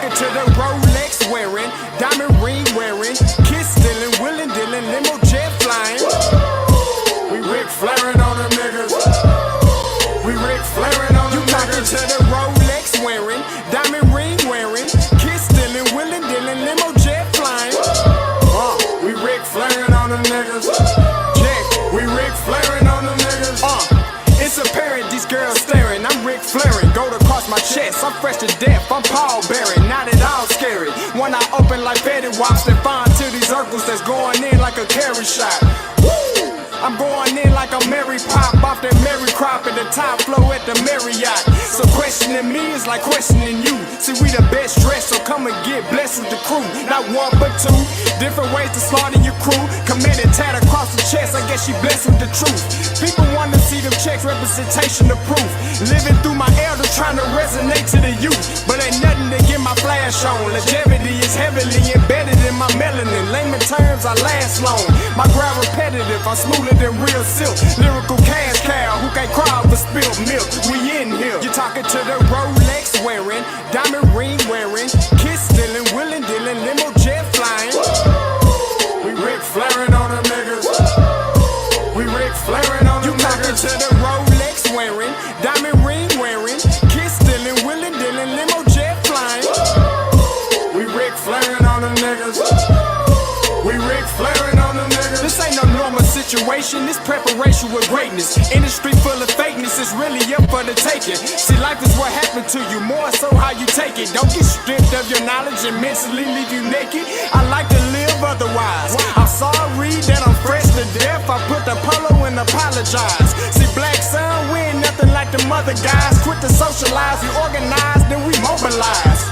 talking to the Rolex wearing, diamond ring wearing, kiss stealing, willing dealing, limo jet flying. We Ric Flairin' on them niggas. We Ric Flairin' on them niggas. You talking to the Rolex wearing, diamond ring wearing, kiss stealing, willing dealing, limo jet flying. We Ric Flairin' on them niggas. Check, we Ric Flairin' on them niggas. It's apparent these girls staring. I'm Ric Flairin', gold across my chest. I'm fresh to death, I'm Paul Bearing, not at all scary. One eye open like Betty Wops that find to these circles that's going in like a carry shot. Woo! I'm going in like a Mary Pop off that Mary Crop at the top flow at the Marriott. So questioning me is like questioning you. See, we the best dressed, so come and get blessed with the crew. Not one but two, different ways to slaughter your crew. Committed tat across the chest, I guess she blessed with the truth. People want to see them checks, representation of proof. Living through my elders, trying to resonate to the youth. But ain't nothing to get my flash on. Longevity is heavily embedded in my melanin. Layman terms, I last long. My grind repetitive, I'm smoother than real silk. Lyrical cash cow, who can't cry for spilled milk. We in here. You're talking to the Rolex wearing, diamond ring wearing, kiss stealing, willing dealing, limo jet flying. We Ric Flairin' on them niggas. We Ric Flairin' on them niggas. You talking to the Rolex wearing, diamond ring wearing, kiss stealing, willing dealing, limo jet flying. We Ric Flairin' on them niggas. We Ric Flairin' on them niggas. This ain't no normal situation, this preparation with greatness. Industry full of fakeness, it's really up for the taking. See, life is what happened to you, more so how you take it. Don't get stripped of your knowledge and mentally leave you naked. I like to live otherwise. I'm sorry that I'm fresh to death. I put the polo and apologize. See, black son, we ain't nothing like the mother guys. Quit to socialize, we organize, then we mobilize.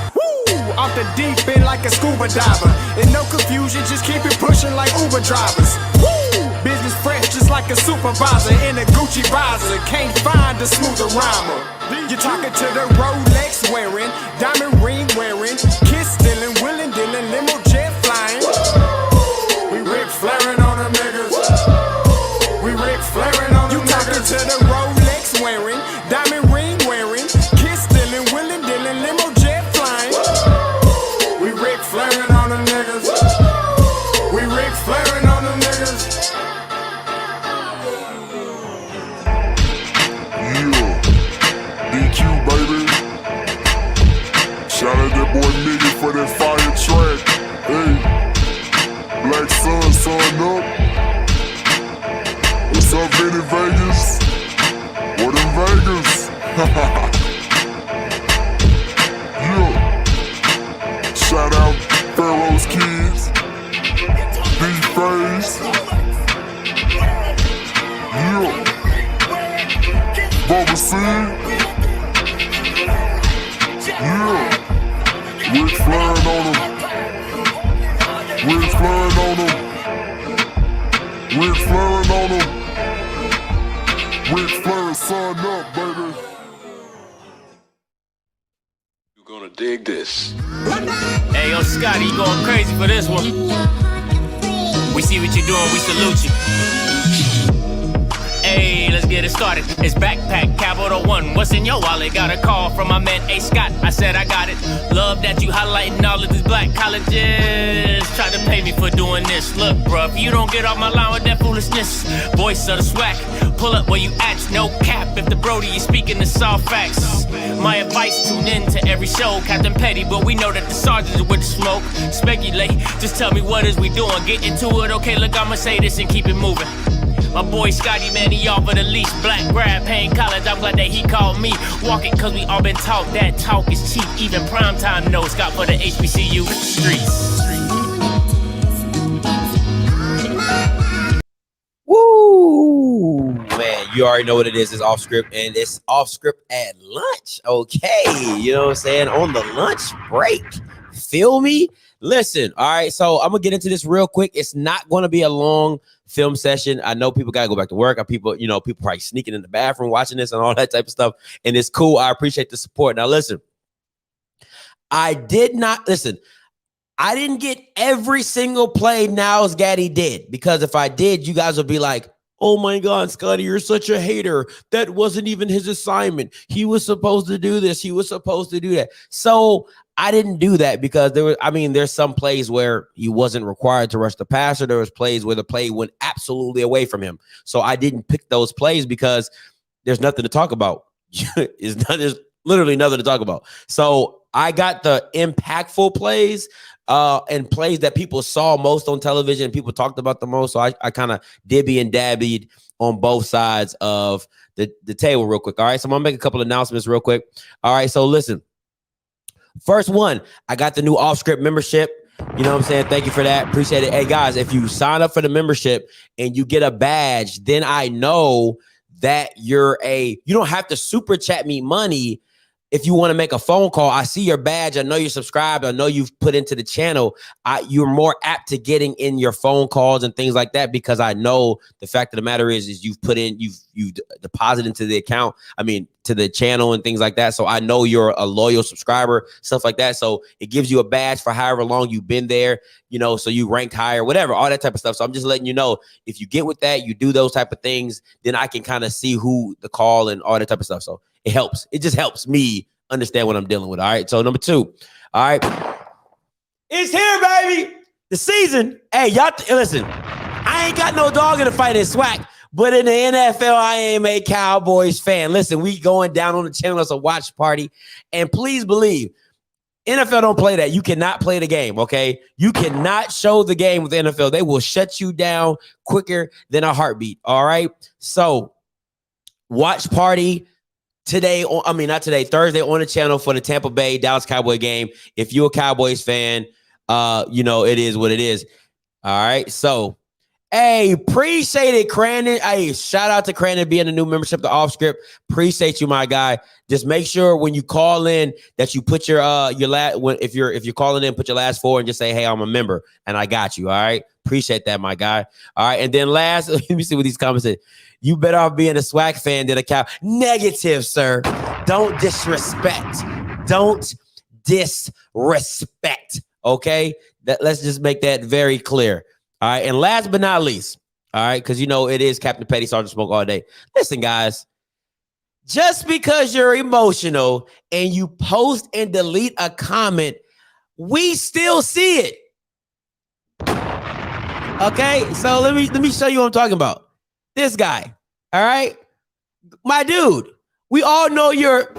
Off the deep end like a scuba diver. And no confusion, just keep it pushing like Uber drivers. Woo! Business fresh just like a supervisor in a Gucci visor. Can't find a smoother rhymer. You're talking to the Rolex wearing, diamond ring wearing, kiss stealing, willing dealing, limo jet flying. We Ric Flairin' on them niggas. We Ric Flairin' on them niggas. You talking to the Rolex wearing, diamond ring wearing, kiss stealing, willing dealing, limo jet flying. We Ric Flairin' on them niggas. We Ric Flairin' on them niggas. Yeah, DQ baby. Shout out that boy Nigga for that fire track. Hey, Black Sun, sun up. What's up, Vinny Vegas? What in Vegas? Yeah. Shout out Pharaoh's Kids, D-Phase, yeah, Bubba C, yeah, Ric Flairin' on them, Ric Flairin' on them, Ric Flairin' on them, Ric Flairin' son up, baby. Gonna dig this. Hey, yo, Scotty, you going crazy for this one. We see what you're doing, we salute you. Hey, let's get it started. It's Backpack Capital One. What's in your wallet? Got a call from my man A. Scott. I said I got it. Love that you highlighting all of these black colleges. Try to pay me for doing this. Look, bruh, if you don't get off my line with that foolishness, voice of the swag, pull up where you at, no cap. If the Brody is speaking the soft facts, my advice, tune in to every show. Captain Petty, but we know that the sergeants are with the smoke. Speculate, just tell me what is we doing. Get into it, okay, look, I'ma say this and keep it moving. My boy Scotty, man, he offered the least. Black grad, paying college, I'm glad that he called me. Walk it, cause we all been taught that talk is cheap. Even primetime knows Scott for the HBCU streets. Woo! Man, you already know what it is. It's off script, and it's off script at lunch. Okay, you know what I'm saying? On the lunch break. Feel me? Listen, all right, so I'm gonna get into this real quick. It's not gonna be a long film session. I know people gotta go back to work. People probably sneaking in the bathroom watching this and all that type of stuff. And it's cool. I appreciate the support. Now, listen, I didn't get every single play Nyles Gaddy did, because if I did, you guys would be like, Oh my God, Scotty, you're such a hater. That wasn't even his assignment. He was supposed to do this. He was supposed to do that. So I didn't do that because there's some plays where he wasn't required to rush the passer. There was plays where the play went absolutely away from him. So I didn't pick those plays because there's nothing to talk about. There's literally nothing to talk about. So I got the impactful plays and plays that people saw most on television, people talked about the most. So I kind of dibby and dabbied on both sides of the table real quick. All right, so I'm gonna make a couple announcements real quick. All right, so listen. First one, I got the new off-script membership. You know what I'm saying? Thank you for that. Appreciate it. Hey, guys, if you sign up for the membership and you get a badge, then I know that you don't have to super chat me money. If you want to make a phone call, I see your badge. I know you're subscribed. I know you've put into the channel. You're more apt to getting in your phone calls and things like that because I know the fact of the matter is you've put in, you've deposited into the account. I mean, to the channel and things like that. So I know you're a loyal subscriber, stuff like that. So it gives you a badge for however long you've been there, you know, so you ranked higher, whatever, all that type of stuff. So I'm just letting you know, if you get with that, you do those type of things, then I can kind of see who the call and all that type of stuff. So it helps. It just helps me understand what I'm dealing with. All right. So number 2. All right. It's here, baby. The season. Hey, y'all listen, I ain't got no dog in the fight in SWAC, but in the NFL, I am a Cowboys fan. Listen, we going down on the channel as a watch party. And please believe, NFL don't play that. You cannot play the game, okay? You cannot show the game with the NFL. They will shut you down quicker than a heartbeat. All right. So watch party. Thursday on the channel for the Tampa Bay Dallas Cowboy game. If you're a Cowboys fan, you know, it is what it is. All right. So, hey, appreciate it, Crandon. Hey, shout out to Crandon being a new membership to Off Script. Appreciate you, my guy. Just make sure when you call in that you put your if you're calling in, put your last 4 and just say, hey, I'm a member and I got you. All right. Appreciate that, my guy. All right. And then last, let me see what these comments say. You better off being a SWAC fan than a cow. Negative, sir. Don't disrespect. Don't disrespect. Okay? Let's just make that very clear. All right. And last but not least, all right, because you know it is Captain Petty Sergeant Smoke all day. Listen, guys, just because you're emotional and you post and delete a comment, we still see it. Okay, so let me show you what I'm talking about. This guy, all right? My dude, we all know you're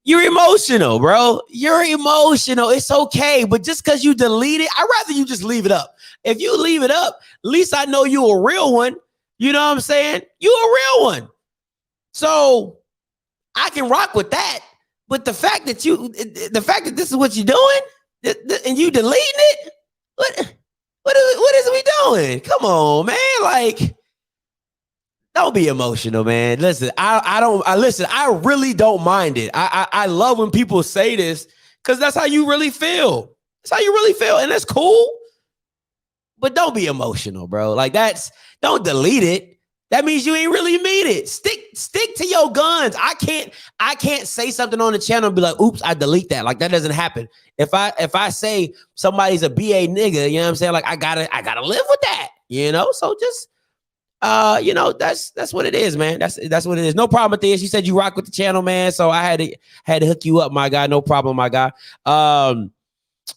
emotional, bro. You're emotional. It's okay. But just because you delete it, I'd rather you just leave it up. If you leave it up, at least I know you a real one. You know what I'm saying? You a real one. So I can rock with that. But the fact that this is what you're doing, and you deleting it? What is we doing? Come on, man. Like, don't be emotional, man. Listen, I really don't mind it. I love when people say this because that's how you really feel. That's how you really feel, and that's cool. But don't be emotional, bro. Like, don't delete it. That means you ain't really mean it. Stick to your guns. I can't say something on the channel and be like, oops, I delete that. Like, that doesn't happen. If I say somebody's a BA nigga, you know what I'm saying? Like, I gotta live with that, you know? So just you know, that's what it is, man. That's what it is. No problem with this. You said you rock with the channel, man. So I had to hook you up, my guy. No problem, my guy.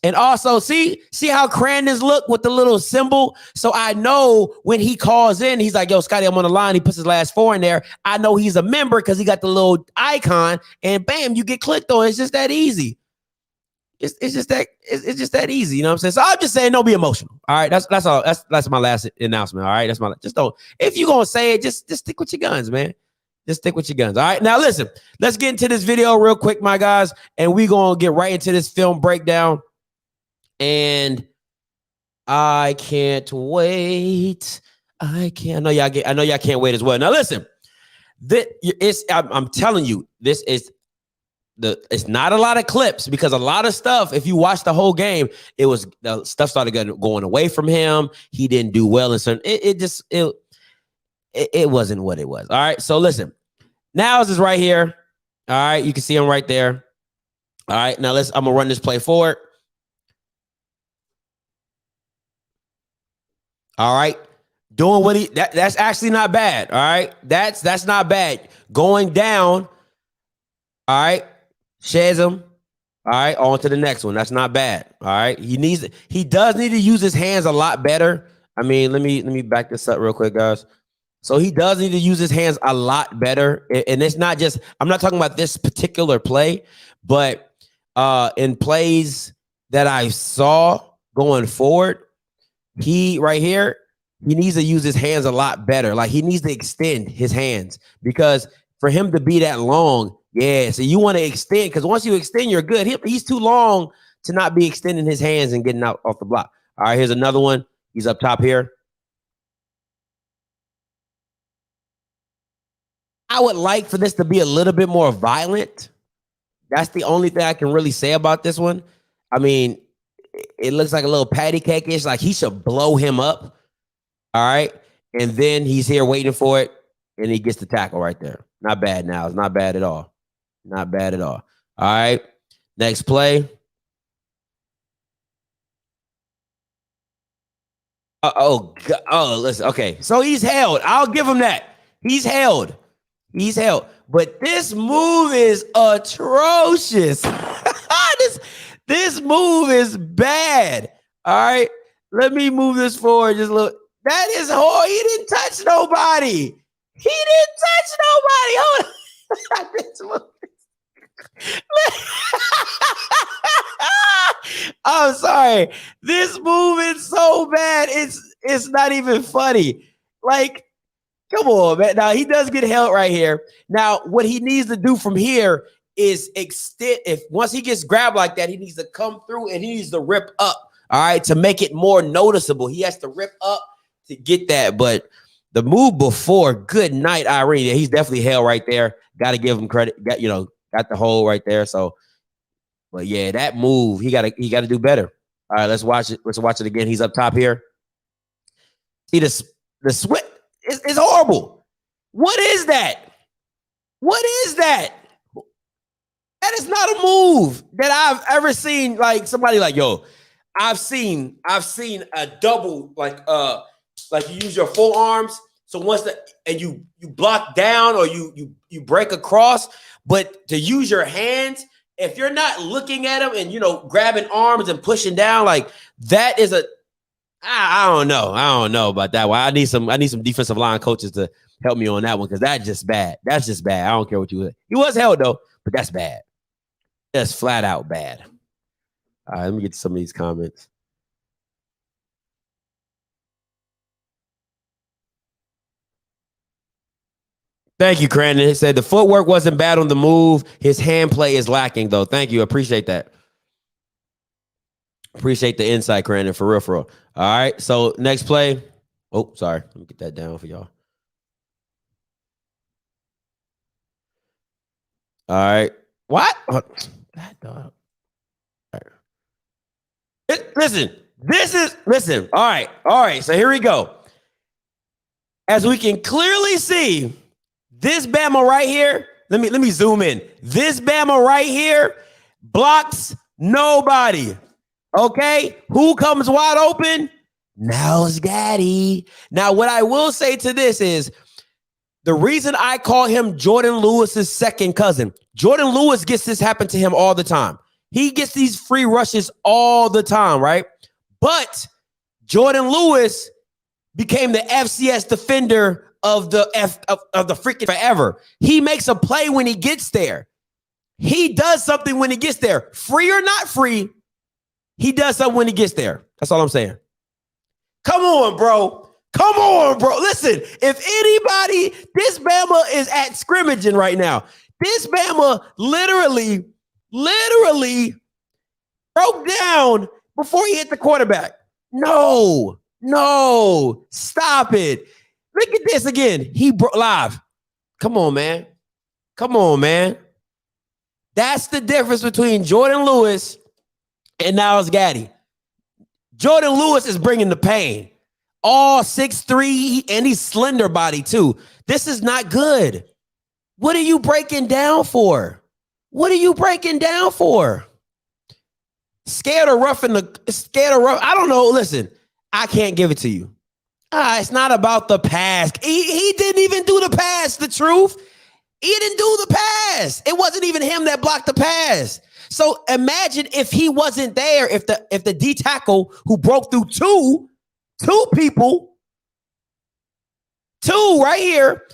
And also, see how Crandon's look with the little symbol? So I know when he calls in, he's like, yo, Scotty, I'm on the line. He puts his last 4 in there. I know he's a member because he got the little icon, and bam, you get clicked on. It's just that easy. It's just that easy. You know what I'm saying? So I'm just saying, don't be emotional. All right. That's all. That's my last announcement. All right. Just don't. If you're going to say it, just stick with your guns, man. Just stick with your guns. All right. Now, listen, let's get into this video real quick, my guys. And we're going to get right into this film breakdown. And I can't wait. I know y'all can't wait as well. Now, listen, I'm telling you, it's not a lot of clips because a lot of stuff, if you watch the whole game, the stuff started going away from him. He didn't do well. And so it wasn't what it was. All right. So listen, Nyles is right here. All right. You can see him right there. All right. Now I'm going to run this play forward. All right. Doing what that's actually not bad. All right. That's not bad. Going down. All right. Sheds him. All right. On to the next one. That's not bad. All right. He does need to use his hands a lot better. I mean, let me back this up real quick, guys. So he does need to use his hands a lot better. And it's not just, I'm not talking about this particular play, but in plays that I saw going forward, he needs to use his hands a lot better. Like he needs to extend his hands because for him to be that long, yeah. So you want to extend because once you extend, you're good. He's too long to not be extending his hands and getting out off the block. All right, here's another one. He's up top here. I would like for this to be a little bit more violent. That's the only thing I can really say about this one. I mean, it looks like a little patty cake-ish. Like he should blow him up. All right. And then he's here waiting for it. And he gets the tackle right there. Not bad now. It's not bad at all. Not bad at all. All right. Next play. Oh, listen. Okay. So he's held. I'll give him that. He's held. He's held. But this move is atrocious. This move is bad. All right. Let me move this forward just a little. That is horrible. He didn't touch nobody. He didn't touch nobody. Hold on. I'm sorry. This move is so bad. It's not even funny. Like, come on, man. Now he does get held right here. Now, what he needs to do from here is extend. If once he gets grabbed like that, he needs to come through and he needs to rip up. All right, to make it more noticeable. He has to rip up to get that. But the move before, good night, Irene. Yeah, he's definitely held right there. Got to give him credit. Got the hole right there. So, but yeah, that move, he got to do better. All right, let's watch it. Let's watch it again. He's up top here. See the switch. It's horrible. What is that? What is that? That is not a move that I've ever seen. Like somebody like, yo, I've seen a double, like you use your full arms. So once you block down or you break across, but to use your hands, if you're not looking at them and grabbing arms and pushing down, like that is I don't know about that one. I need some defensive line coaches to help me on that one because that's just bad. That's just bad. I don't care what he was held though, but that's bad. That's flat out bad. All right, let me get to some of these comments. Thank you, Crandon. He said the footwork wasn't bad on the move. His hand play is lacking, though. Thank you. Appreciate that. Appreciate the insight, Crandon, for real, for real. All right, so next play. Oh, sorry. Let me get that down for y'all. All right. What? That dog. All right. Listen. All right. So here we go. As we can clearly see, this Bama right here, let me zoom in. This Bama right here blocks nobody. Okay? Who comes wide open? Nyles Gaddy. Now, what I will say to this is the reason I call him Jordan Lewis's second cousin. Jordan Lewis gets this happen to him all the time. He gets these free rushes all the time, right? But Jordan Lewis became the FCS defender of the freaking forever. He makes a play when he gets there. He does something when he gets there. Free or not free, he does something when he gets there. That's all I'm saying. Come on, bro. Listen, if anybody, this Bama is at scrimmaging right now. This Bama literally broke down before he hit the quarterback. No, stop it. Look at this again. He broke live. Come on, man. That's the difference between Jordan Lewis and Nyles Gaddy. Jordan Lewis is bringing the pain. All 6'3", and he's slender body too. This is not good. What are you breaking down for? Scared of rough. I don't know. Listen, I can't give it to you. It's not about the pass. He didn't even do the pass, the truth. He didn't do the pass. It wasn't even him that blocked the pass. So imagine if he wasn't there, if the D tackle who broke through two people, two right here,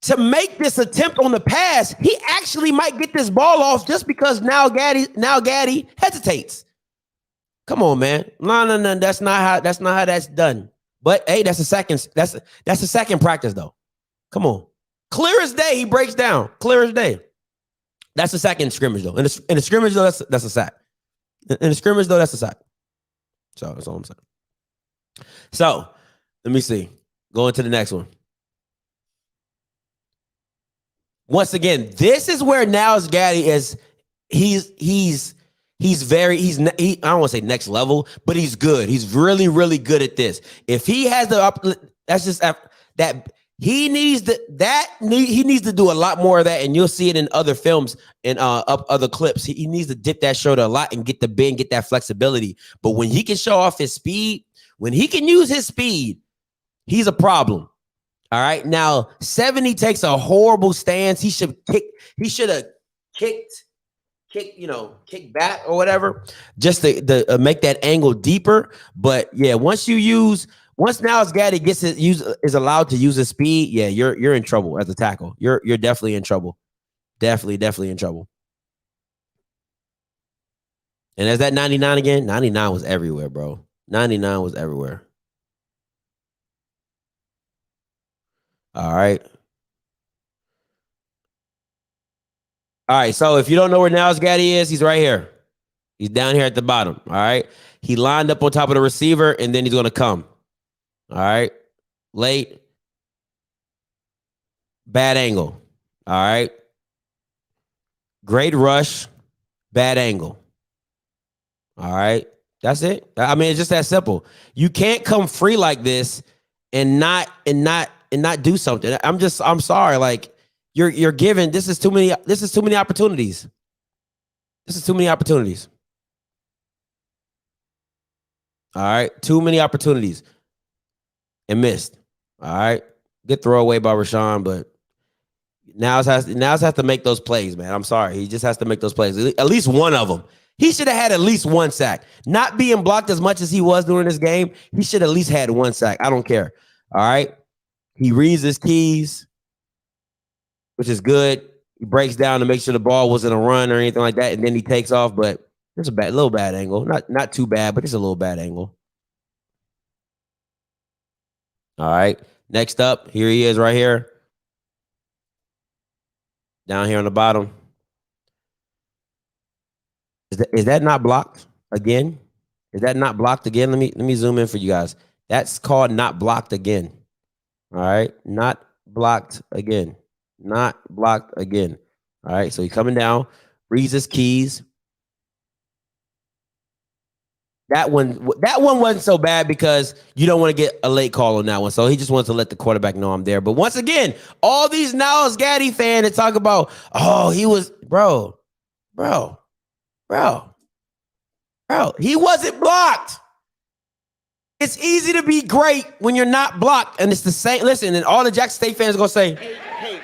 to make this attempt on the pass, he actually might get this ball off just because now Gaddy hesitates. Come on, man. No. That's not how that's done. But hey, that's a second practice though. Come on. Clear as day, he breaks down. Clear as day. That's the second scrimmage though. In the scrimmage though, that's a sack. In the scrimmage though, that's a sack. So that's all I'm saying. So let me see. Going to the next one. Once again, this is where Nyles Gaddy is. He's I don't want to say next level, but he's good. He's really, really good at this. If he has that's just that he needs to do a lot more of that, and you'll see it in other films and other clips. He needs to dip that shoulder a lot and get the bend, get that flexibility. But when he can show off his speed, when he can use his speed, he's a problem. All right. Now, 70 takes a horrible stance. He should have kicked back or whatever, just to make that angle deeper. But yeah, once Nyles Gaddy is allowed to use his speed, yeah, you're in trouble as a tackle. You're definitely in trouble. Definitely in trouble. And as that 99 again, 99 was everywhere, bro. 99 was everywhere. All right. So if you don't know where Nyles Gaddy is, he's right here. He's down here at the bottom. All right. He lined up on top of the receiver, and then he's going to come. All right. Late. Bad angle. All right. Great rush. Bad angle. All right. That's it. I mean, it's just that simple. You can't come free like this and not do something. I'm sorry. Like you're given, this is too many opportunities. This is too many opportunities. All right. Too many opportunities and missed. All right. Good throwaway by Rashawn, but Nyles has to make those plays, man. I'm sorry. He just has to make those plays. At least one of them. He should have had at least one sack. Not being blocked as much as he was during this game, he should at least had one sack. I don't care. All right. He reads his keys, which is good. He breaks down to make sure the ball wasn't a run or anything like that, and then he takes off. But there's a little bad angle. Not too bad, but it's a little bad angle. All right. Next up, here he is right here. Down here on the bottom. Is that not blocked again? Is that not blocked again? Let me zoom in for you guys. That's called not blocked again. All right. Not blocked again. Not blocked again. All right. So he's coming down, reads his keys. That one wasn't so bad because you don't want to get a late call on that one. So he just wants to let the quarterback know I'm there. But once again, all these Nyles Gaddy fans that talk about, oh, he was, bro, he wasn't blocked. It's easy to be great when you're not blocked. And it's the same. Listen, and all the Jackson State fans are going to say, hey.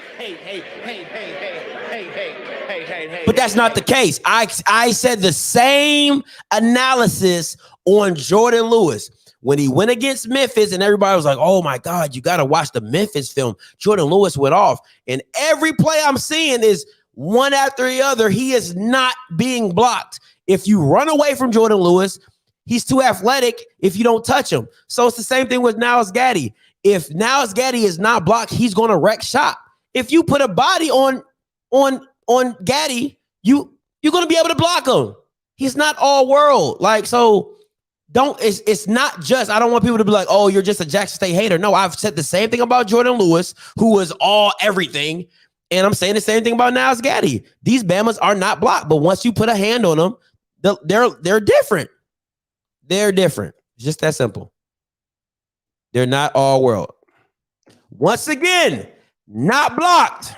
But that's not the case. I said the same analysis on Jordan Lewis. When he went against Memphis and everybody was like, oh my God, you got to watch the Memphis film. Jordan Lewis went off. And every play I'm seeing is one after the other. He is not being blocked. If you run away from Jordan Lewis, he's too athletic if you don't touch him. So it's the same thing with Nyles Gaddy. If Nyles Gaddy is not blocked, he's going to wreck shop. If you put a body on Gaddy, you're going to be able to block him. He's not all world. Like, so it's not just, I don't want people to be like, oh, you're just a Jackson State hater. No, I've said the same thing about Jordan Lewis, who was all everything. And I'm saying the same thing about Nyles Gaddy. These Bamas are not blocked, but once you put a hand on them, they're different. They're different. It's just that simple. They're not all world. Once again, not blocked.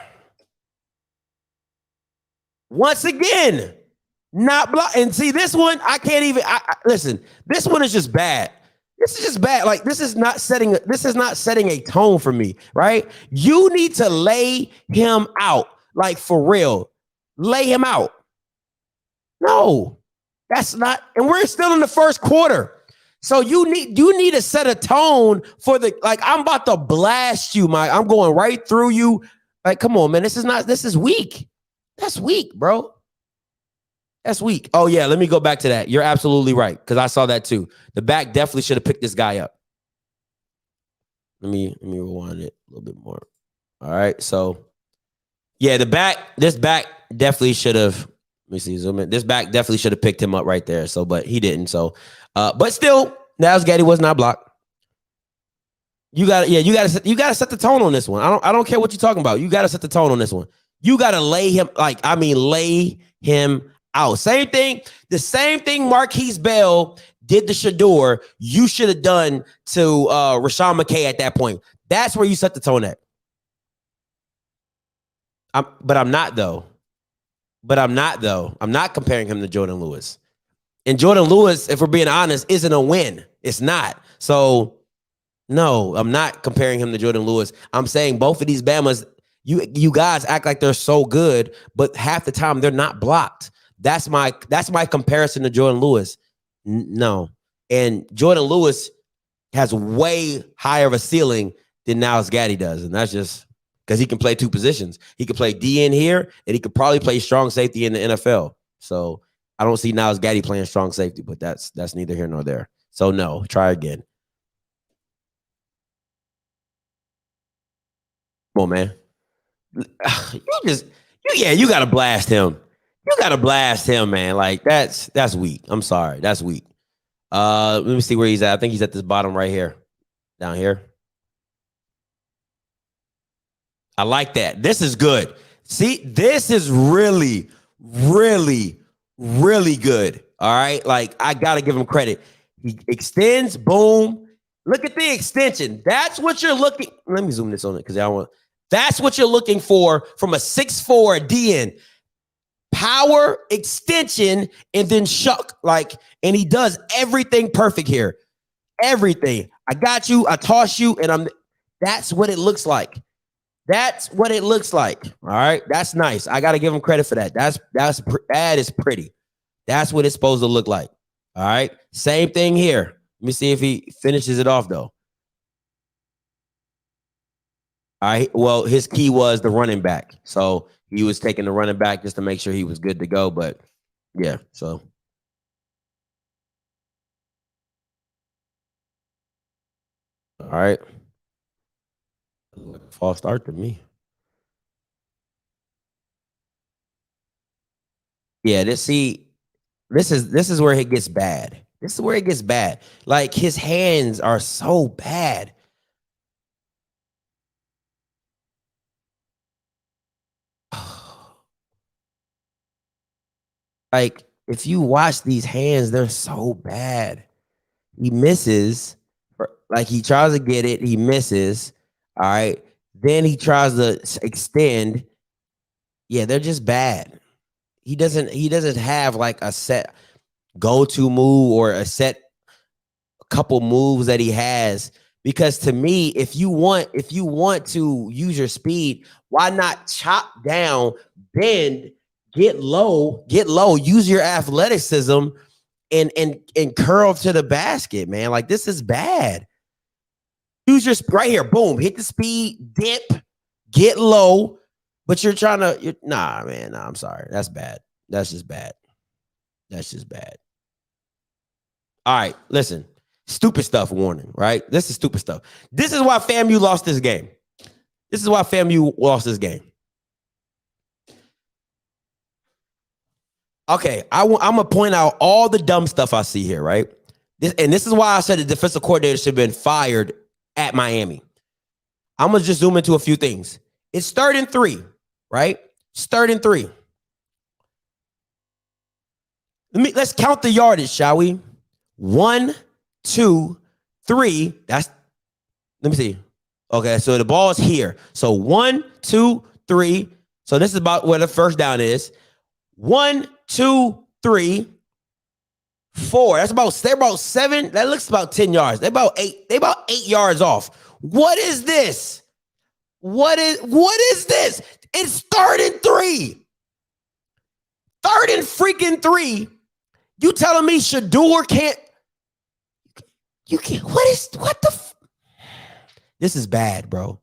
Once again, not blocked. And see, this one, I can't even, listen, this one is just bad. This is just bad. Like this is not setting a tone for me, right? You need to lay him out, like for real. Lay him out. No, that's not. And we're still in the first quarter. So you need to set a tone for the like. I'm about to blast you, Mike. I'm going right through you. Like, come on, man. This is weak. That's weak, bro. That's weak. Oh, yeah. Let me go back to that. You're absolutely right. Because I saw that too. The back definitely should have picked this guy up. Let me rewind it a little bit more. All right. So, yeah, this back definitely should have. Let me see. Zoom in. This back definitely should have picked him up right there. So, but he didn't. So, but still, Nyles Gaddy was not blocked. You gotta set the tone on this one. I don't care what you're talking about. You gotta set the tone on this one. You gotta lay him out. Same thing. The same thing Marquise Bell did to Shador. You should have done to Rashawn McKay at that point. That's where you set the tone at. But I'm not though. I'm not comparing him to Jordan Lewis. And Jordan Lewis, if we're being honest, isn't a win. It's not. So. No, I'm not comparing him to Jordan Lewis. I'm saying both of these Bamas, you guys act like they're so good, but half the time they're not blocked. That's my comparison to Jordan Lewis. No. And Jordan Lewis has way higher of a ceiling than Nyles Gaddy does. And that's just because he can play two positions. He could play D in here, and he could probably play strong safety in the NFL. So I don't see Nyles Gaddy playing strong safety, but that's neither here nor there. So no, try again. Come on, man. You gotta blast him. You gotta blast him, man. Like that's weak. I'm sorry. That's weak. Let me see where he's at. I think he's at this bottom right here. Down here. I like that. This is good. See, this is really, really, really good. All right. Like, I gotta give him credit. He extends, boom. Look at the extension. That's what you're looking. Let me zoom this on it because I want. That's what you're looking for from a 6'4" DN. Power, extension, and then shuck. And he does everything perfect here. Everything. I got you. I toss you, and that's what it looks like. That's what it looks like. All right. That's nice. I got to give him credit for that. That is pretty. That's what it's supposed to look like. All right. Same thing here. Let me see if he finishes it off, though. All right. Well, his key was the running back. So he was taking the running back just to make sure he was good to go. But yeah, so. All right. False start to me. Yeah, this is where it gets bad. This is where it gets bad. Like his hands are so bad. Like, if you watch these hands, they're so bad. He misses. Like, he tries to get it. He misses. All right. Then he tries to extend. Yeah, they're just bad. He doesn't have like a set go-to move or a couple moves that he has. Because to me, if you want to use your speed, why not chop down, bend, get low, use your athleticism and curl to the basket, man. Like, this is bad. Use your right here, boom, hit the speed, dip, get low, but nah, man, nah, I'm sorry. That's bad. That's just bad. All right, listen. Stupid stuff warning, right? This is stupid stuff. This is why FAMU lost this game. Okay, I'm going to point out all the dumb stuff I see here, right? This is why I said the defensive coordinator should have been fired at Miami. I'm going to just zoom into a few things. It's 3rd and 3, right? It's 3rd and 3. Let's count the yardage, shall we? 1, 2, 3. Let me see. Okay, so the ball is here. So 1, 2, 3. So this is about where the first down is. 1, 2, 3, 4. They're about 7. That looks about 10 yards. They're about 8. They're about 8 yards off. What is this? What is this? It's 3rd and 3. 3rd and freaking 3. You telling me Shador can't? You can't. What the? This is bad, bro.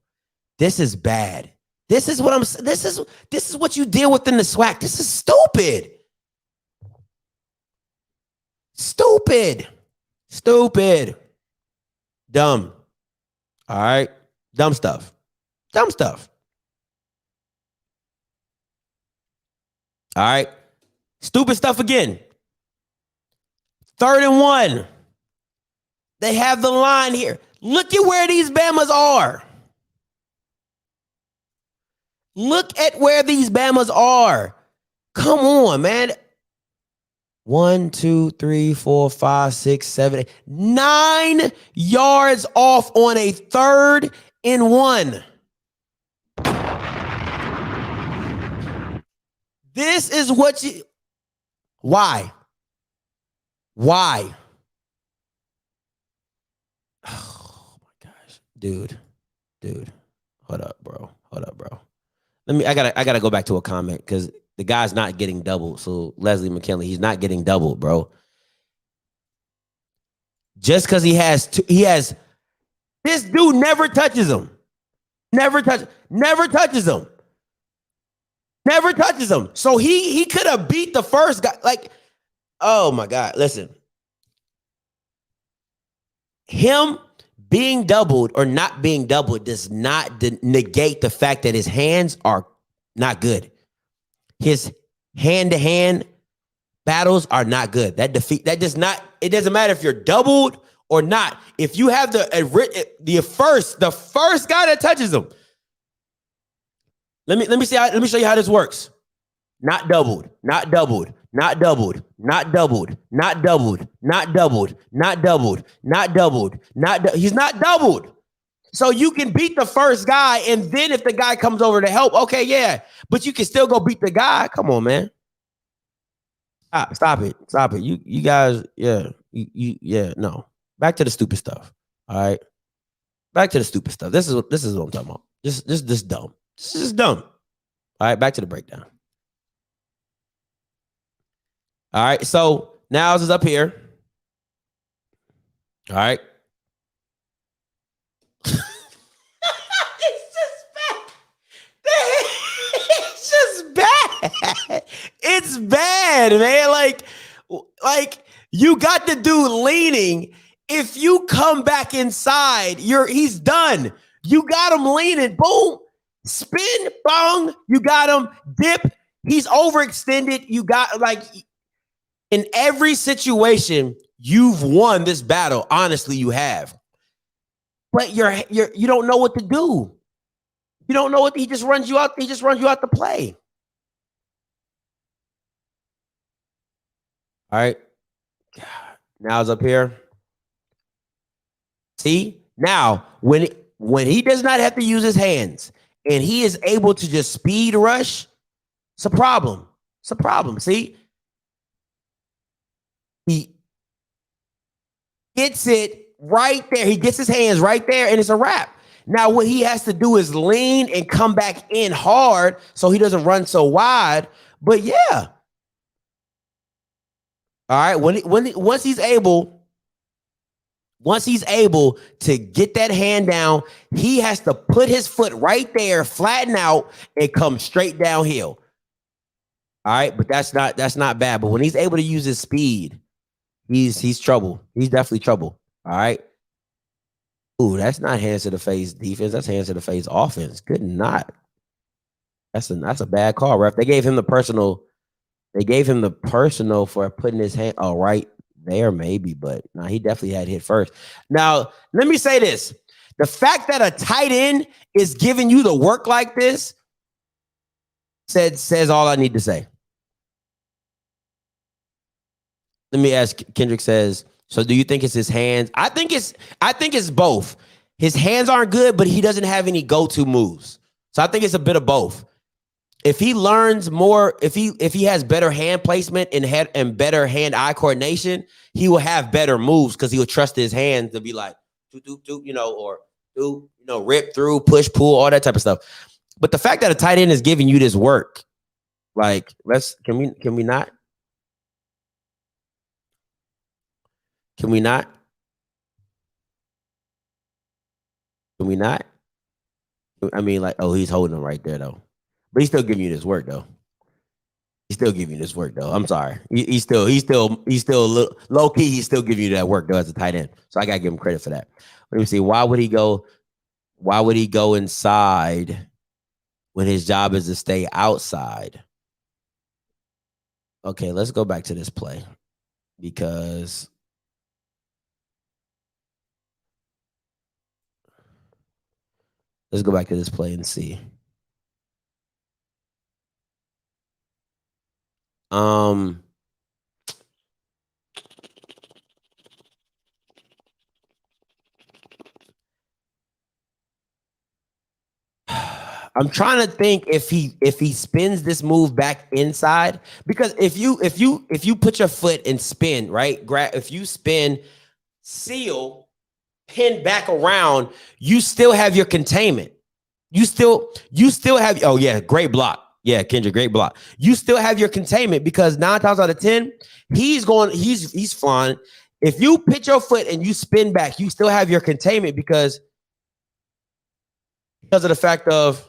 This is bad. This is what I'm. This is what you deal with in the SWAC. This is stupid. Stupid. Dumb. All right. Dumb stuff. All right. Stupid stuff again. 3rd and 1. They have the line here. Look at where these Bamas are. Come on, man. 1, 2, 3, 4, 5, 6, 7, 8, 9 yards off on a 3rd and 1. This is what you. Why? Oh my gosh, dude. Hold up, bro. I gotta go back to a comment because the guy's not getting doubled. So Leslie McKinley, he's not getting doubled, bro. Just because he has this dude never touches him. Never touches him. So he could have beat the first guy. Like, oh my God. Listen. Him being doubled or not being doubled does not negate the fact that his hands are not good. His hand-to-hand battles are not good. It doesn't matter if you're doubled or not. If you have the first guy that touches him. Let me show you how this works. Not doubled. He's not doubled. So you can beat the first guy, and then if the guy comes over to help, okay, yeah. But you can still go beat the guy. Come on, man. Stop it. You guys, yeah. No. Back to the stupid stuff. All right. Back to the stupid stuff. This is what I'm talking about. This dumb. This is dumb. All right, back to the breakdown. All right, so Nyles is up here. All right. It's bad, man. Like you got the dude leaning. If you come back inside, he's done. You got him leaning. Boom. Spin, bong. You got him. Dip. He's overextended. You got in every situation, you've won this battle. Honestly, you have. But you don't know what to do. You don't know what he just runs you out. He just runs you out the play. All right. Now it's up here. See? Now, when he does not have to use his hands and he is able to just speed rush, it's a problem. See? He gets it right there. He gets his hands right there, and it's a wrap. Now, what he has to do is lean and come back in hard so he doesn't run so wide. But yeah. All right. Once he's able to get that hand down, he has to put his foot right there, flatten out, and come straight downhill. All right, but that's not bad. But when he's able to use his speed, he's trouble. He's definitely trouble. All right. Ooh, that's not hands to the face defense. That's hands to the face offense. Good not. That's a bad call, ref. They gave him the personal for putting his hand right there, maybe, but no, he definitely had hit first. Now, let me say this. The fact that a tight end is giving you the work like this says all I need to say. Let me ask, Kendrick says, so do you think it's his hands? I think it's both. His hands aren't good, but he doesn't have any go-to moves. So I think it's a bit of both. if he learns more, if he has better hand placement and better hand-eye coordination, he will have better moves because he will trust his hands to be like, or rip through, push, pull, all that type of stuff. But the fact that a tight end is giving you this work, like, can we not? Can we not? Can we not? I mean, like, oh, he's holding him right there though. But he's still giving you this work though. He's still giving you this work though. I'm sorry. He's still low key. He's still giving you that work though as a tight end. So I gotta give him credit for that. Let me see. Why would he go inside when his job is to stay outside? Okay, let's go back to this play because let's go back to this play and see. I'm trying to think if he spins this move back inside, because if you put your foot and spin, right? If you spin, seal, pin back around, you still have your containment. You still have, oh yeah, great block. Yeah, Kendra, great block. You still have your containment because 9 times out of 10, he's flying. If you pitch your foot and you spin back, you still have your containment because of the fact of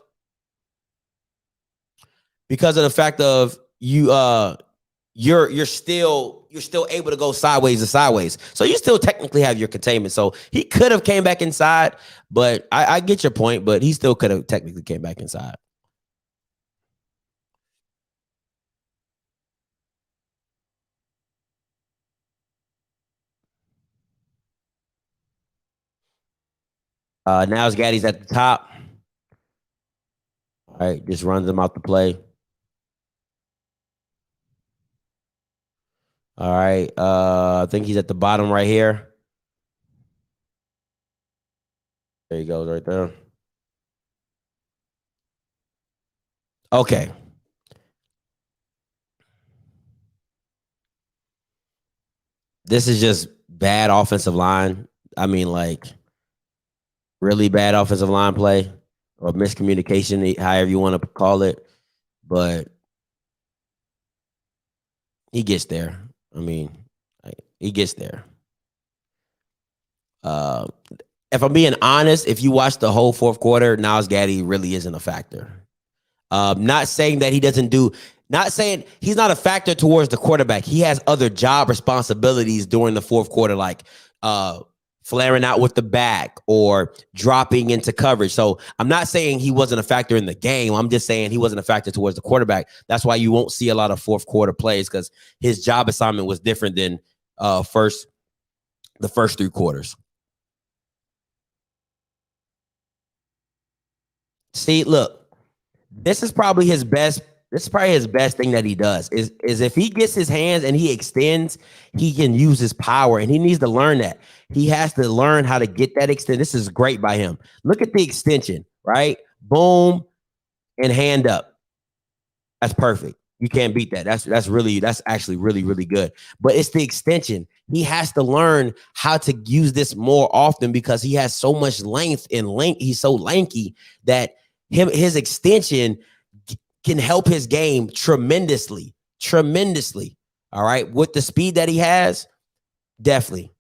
you're still able to go sideways to sideways. So you still technically have your containment. So he could have came back inside, but I get your point, but he still could have technically came back inside. Nyles Gaddy's at the top. All right, just runs him out the play. All right, I think he's at the bottom right here. There he goes right there. Okay. This is just bad offensive line. I mean, like, really bad offensive line play or miscommunication, however you want to call it. But he gets there. I mean, he gets there. If I'm being honest, if you watch the whole fourth quarter, Nyles Gaddy really isn't a factor. Not saying that he doesn't do, not saying he's not a factor towards the quarterback. He has other job responsibilities during the fourth quarter, like flaring out with the back or dropping into coverage. So I'm not saying he wasn't a factor in the game. I'm just saying he wasn't a factor towards the quarterback. That's why you won't see a lot of fourth quarter plays, because his job assignment was different than the first 3 quarters. See, look, this is probably his best. This is probably his best thing that he does is if he gets his hands and he extends, he can use his power, and he needs to learn that. He has to learn how to get that extend. This is great by him. Look at the extension, right? Boom and hand up. That's perfect. You can't beat that. That's actually really, really good. But it's the extension. He has to learn how to use this more often because he has so much length and he's so lanky that his extension can help his game tremendously. All right. With the speed that he has, definitely.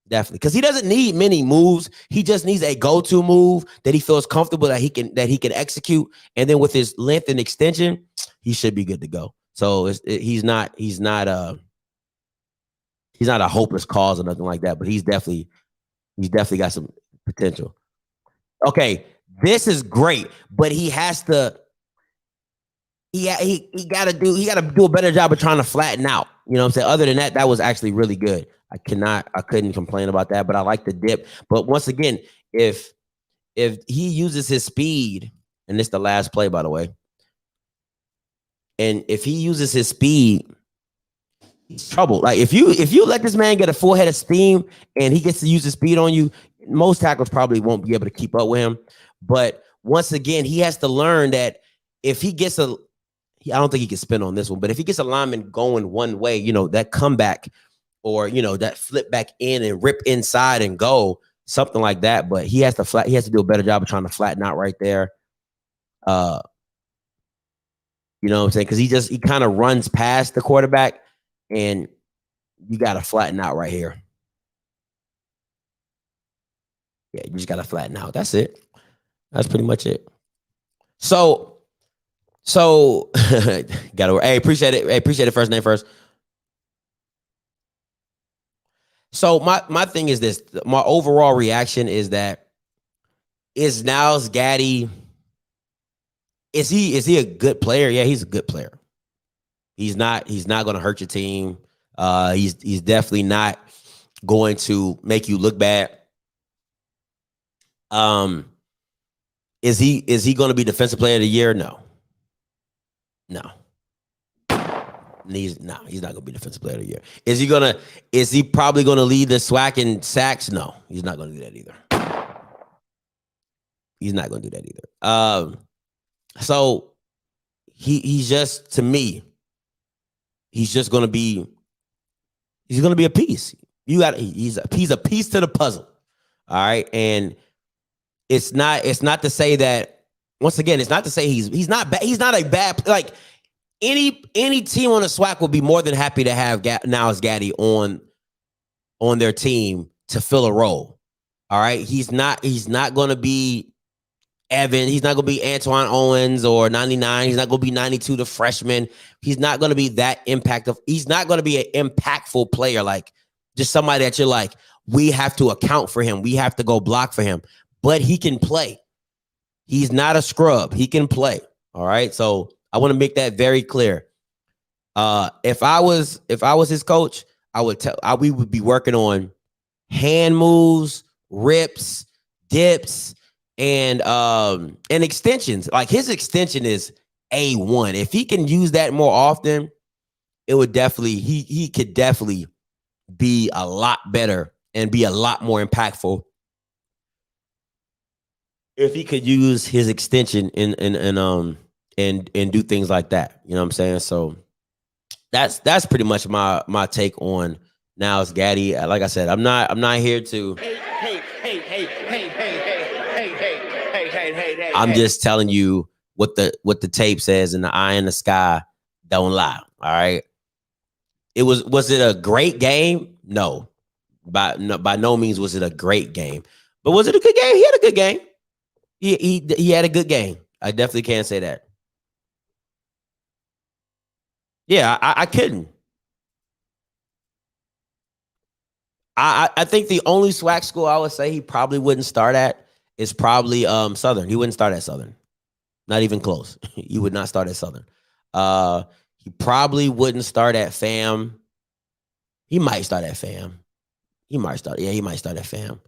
Because he doesn't need many moves. He just needs a go-to move that he feels comfortable that he can execute. And then with his length and extension, he should be good to go. So he's not a hopeless cause or nothing like that, but he's definitely got some potential. Okay, this is great, but he has to. He got to do a better job of trying to flatten out. You know what I'm saying? Other than that, that was actually really good. I couldn't complain about that, but I like the dip. But once again, if he uses his speed, and this is the last play, by the way, and if he uses his speed, he's trouble. Like if you let this man get a full head of steam and he gets to use his speed on you, most tackles probably won't be able to keep up with him. But once again, he has to learn that if he gets I don't think he can spin on this one. But if he gets a lineman going one way, you know, that comeback or, you know, that flip back in and rip inside and go, something like that. But he has to do a better job of trying to flatten out right there. You know what I'm saying? Because he kind of runs past the quarterback, and you got to flatten out right here. Yeah, you just got to flatten out. That's it. That's pretty much it. So gotta. Hey, appreciate it. Hey, appreciate it. First name first. So my thing is this. My overall reaction is that Nyles Gaddy. Is he a good player? Yeah, he's a good player. He's not going to hurt your team. He's definitely not going to make you look bad. Is he going to be defensive player of the year? No. He's not going to be defensive player of the year. Is he probably going to lead the SWAC in sacks? No, he's not going to do that either. He's not going to do that either. So he's just, to me, he's going to be a piece. He's a piece to the puzzle. All right. And it's not to say that, once again, it's not to say he's not bad. He's not a bad, like any team on the SWAC will be more than happy to have Nyles Gaddy on their team to fill a role. All right. He's not going to be Evan. He's not going to be Antoine Owens or 99. He's not going to be 92, the freshman. He's not going to be that impactful. He's not going to be an impactful player, like just somebody that you're like, we have to account for him. We have to go block for him. But he can play. He's not a scrub. He can play. All right. So I want to make that very clear. If I was his coach, we would be working on hand moves, rips, dips, and extensions. Like his extension is A1. If he can use that more often, it would definitely, he could definitely be a lot better and be a lot more impactful if he could use his extension and do things like that. You know what I'm saying? So that's pretty much my take on Nyles Gaddy. Like I said, I'm not here to. Hey. I'm just telling you what the tape says, and the eye in the sky don't lie. All right. Was it a great game? No. By no means was it a great game. But was it a good game? He had a good game. He had a good game. I definitely can't say that. Yeah, I couldn't. I think the only SWAC school I would say he probably wouldn't start at is probably Southern. He wouldn't start at Southern. Not even close. He would not start at Southern. He probably wouldn't start at FAM. He might start at FAM. He might start at FAM.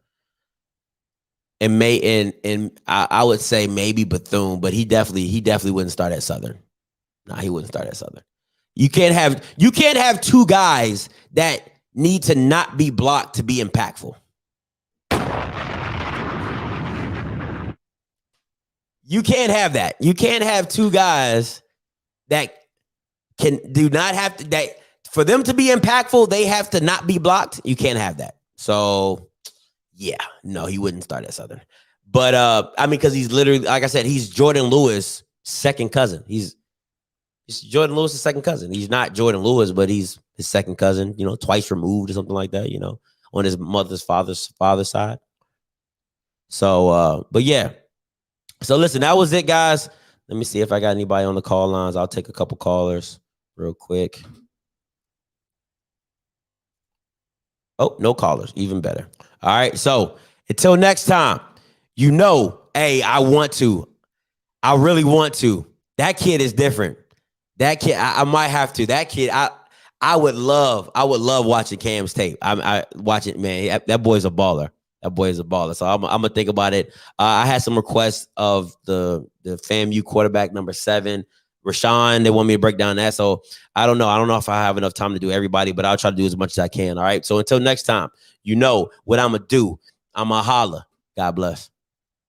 And I would say maybe Bethune, but he definitely wouldn't start at Southern. Nah, he wouldn't start at Southern. You can't have two guys that need to not be blocked to be impactful. You can't have that. You can't have two guys that do not have to, that for them to be impactful, they have to not be blocked. You can't have that. So yeah, no, he wouldn't start at Southern. But I mean, because he's literally, like I said, he's Jordan Lewis' second cousin. He's Jordan Lewis' second cousin. He's not Jordan Lewis, but he's his second cousin, you know, twice removed or something like that, you know, on his mother's father's side. So but yeah. So listen, that was it, guys. Let me see if I got anybody on the call lines. I'll take a couple callers real quick. Oh, no callers. Even better. All right. So until next time, you know, hey, I really want to. That kid is different. That kid, I might have to. That kid, I would love watching Cam's tape. I watch it, man. That boy's a baller. That boy is a baller. So I'm gonna think about it. I had some requests of the FAMU quarterback number 7, Rashawn. They want me to break down that. So I don't know. I don't know if I have enough time to do everybody, but I'll try to do as much as I can. All right. So until next time, you know what I'm gonna do. I'm gonna holler. God bless.